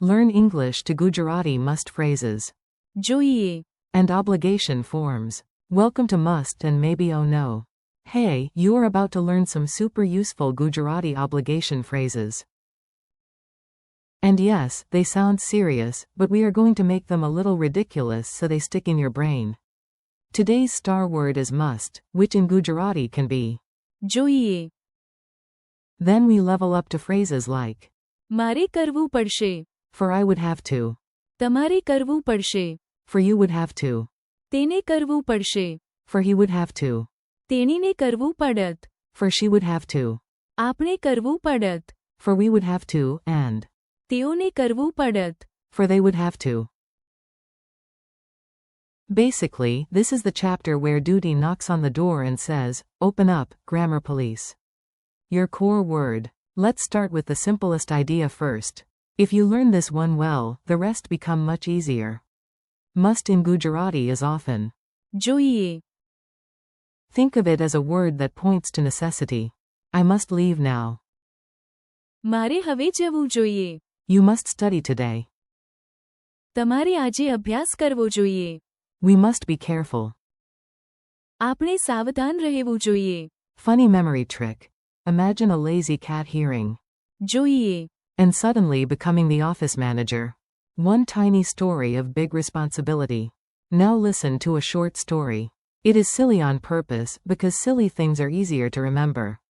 Learn English to Gujarati must phrases. જોઈએ. And obligation forms. Welcome to must and maybe oh no. Hey, you are about to learn some super useful Gujarati obligation phrases. And yes, they sound serious, but we are going to make them a little ridiculous so they stick in your brain. Today's star word is must, which in Gujarati can be. જોઈએ. Then we level up to phrases like, મારે કરવું પડશે. for I would have to. તમારે કરવું પડશે. For you would have to. તેને કરવું પડશે. For he would have to. તેણીને કરવું પડત. For she would have to. આપણે કરવું પડત. For we would have to, and. તેઓને કરવું પડત. For they would have to. Basically, this is the chapter where duty knocks on the door and says, open up, grammar police. Your core word. Let's start with the simplest idea first. If you learn this one well, the rest become much easier. Must in Gujarati is often. જોઈએ. Think of it as a word that points to necessity. I must leave now. મારે હવે જવું જોઈએ. You must study today. તમારે આજે અભ્યાસ કરવો જોઈએ. We must be careful. આપણે સાવધાન રહેવું જોઈએ. Funny memory trick. Imagine a lazy cat hearing. જોઈએ. And suddenly becoming the office manager. One tiny story of big responsibility. Now listen to a short story. It is silly on purpose because silly things are easier to remember.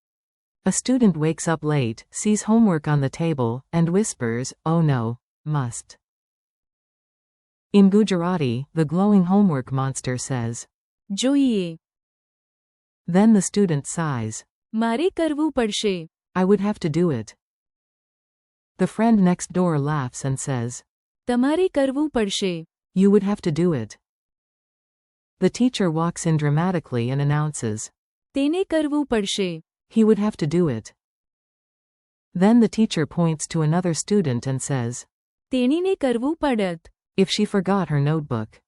A student wakes up late, sees homework on the table, and whispers, oh no, must. In Gujarati, the glowing homework monster says. જોઈએ. Then the student sighs. મારે કરવું પડશે. I would have to do it. The friend next door laughs and says. તમારે કરવું પડશે. You would have to do it. The teacher walks in dramatically and announces. તેને કરવું પડશે. He would have to do it. Then the teacher points to another student and says. તેણીને કરવું પડત. If she forgot her notebook.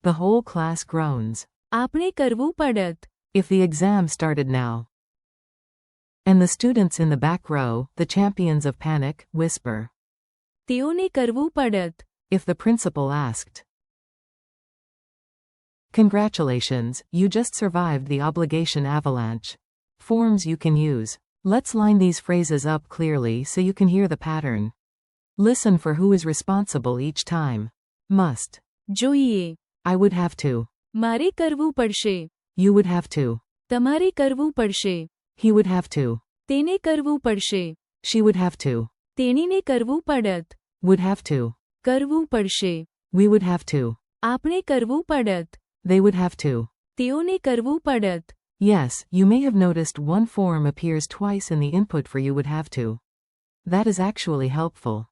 The whole class groans. આપણે કરવું પડત. If the exam started now. And the students in the back row, the champions of panic, whisper. તેઓને કરવું પડત. If the principal asked. Congratulations, you just survived the obligation avalanche. Forms you can use. Let's line these phrases up clearly so you can hear the pattern. Listen for who is responsible each time. Must. જોઈએ. I would have to. મારે કરવું પડશે. You would have to. તમારે કરવું પડશે. He would have to. તેને કરવું પડશે. She would have to. તેણીને કરવું પડત. Would have to. કરવું પડશે. We would have to. આપણે કરવું પડત. They would have to. તેઓને કરવું પડત. Yes, you may have noticed one form appears twice in the input for you would have to. That is actually helpful.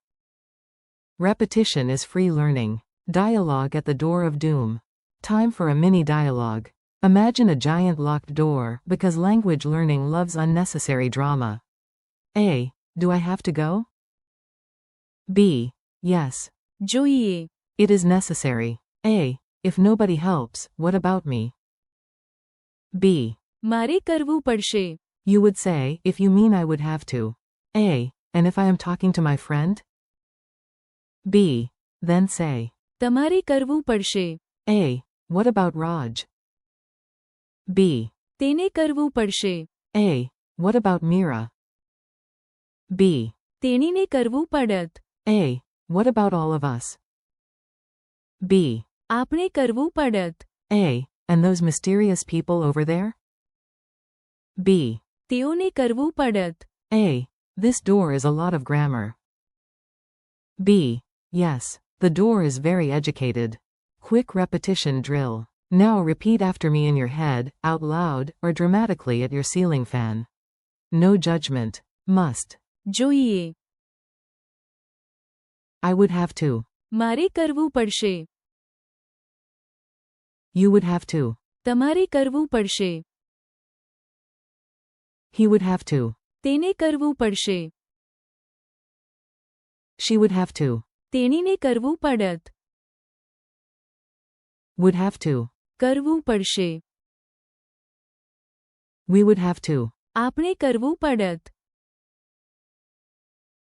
Repetition is free learning. Dialogue at the door of doom. Time for a mini dialogue. Imagine a giant locked door, because language learning loves unnecessary drama. A. Do I have to go? B. Yes. જોઈએ. It is necessary. A. If nobody helps, what about me? B. મારે કરવું પડશે. You would say, if you mean I would have to. A. And if I am talking to my friend? B. Then say. તમારે કરવું પડશે. A. What about Raj? B. તેને કરવું પડશે. A. What about Mira? B. તેણીને કરવું પડત. A. What about all of us? B. આપણે કરવું પડત. A. And those mysterious people over there? B. તેઓને કરવું પડત. A. This door is a lot of grammar. B. Yes. The door is very educated. Quick repetition drill. Now repeat after me in your head, out loud, or dramatically at your ceiling fan. No judgment. Must. જોઈએ. I would have to. મારે કરવું પડશે. You would have to. તમારે કરવું પડશે. He would have to. તેને કરવું પડશે. She would have to. તેણીને કરવું પડત. Would have to. કરવું પડશે. We would have to. આપણે કરવું પડત.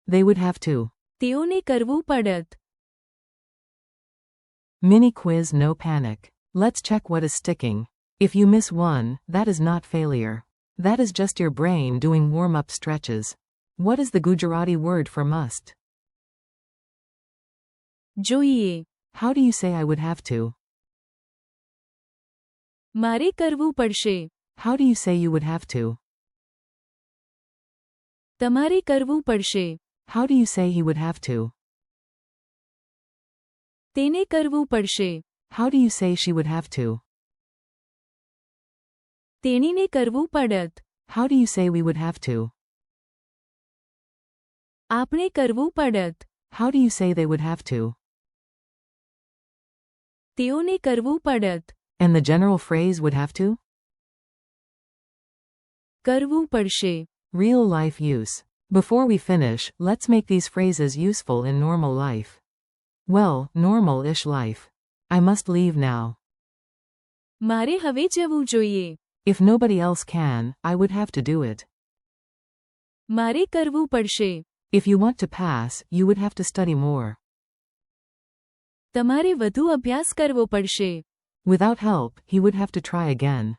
They would have to. તેઓને કરવું પડત. Mini quiz, no panic. Let's check what is sticking. If you miss one, that is not failure. That is just your brain doing warm-up stretches. What is the Gujarati word for must? જોઈએ. How do you say I would have to? મારે કરવું પડશે. How do you say you would have to? તમારે કરવું પડશે. How do you say he would have to? તેને કરવું પડશે. How do you say she would have to? તેણીને કરવું પડત. How do you say we would have to? આપણે કરવું પડત. How do you say they would have to? તેઓને કરવું પડત. And the general phrase would have to? કરવું પડશે. Real life use. Before we finish, let's make these phrases useful in normal life. Well, normal-ish life. I must leave now. મારે હવે જવું જોઈએ. If nobody else can, I would have to do it. મારે કરવું પડશે. If you want to pass, you would have to study more. તમારે વધુ અભ્યાસ કરવો પડશે. Without help, he would have to try again.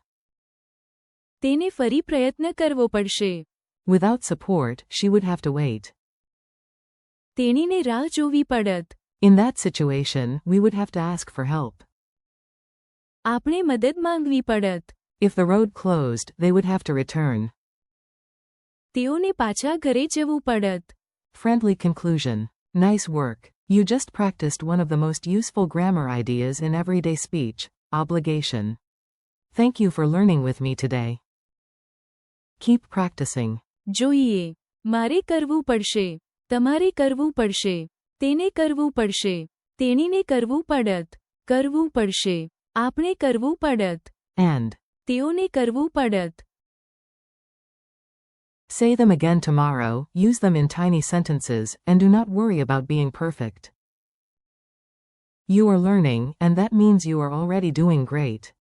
તેને ફરી પ્રયત્ન કરવો પડશે. Without support, she would have to wait. તેણીને રાહ જોવી પડત. In that situation, we would have to ask for help. આપણે મદદ માંગવી પડત. If the road closed, they would have to return. તેઓને પાછા ઘરે જવું પડત. Friendly conclusion. Nice work. You just practiced one of the most useful grammar ideas in everyday speech, obligation. Thank you for learning with me today. Keep practicing. જોઈએ. મારે કરવું પડશે. તમારે કરવું પડશે. તેને કરવું પડશે. તેણીને કરવું પડત. કરવું પડશે. આપણે કરવું પડત. And. તેઓને કરવું પડત. Say them again tomorrow, use them in tiny sentences, and do not worry about being perfect. You are learning, and that means you are already doing great.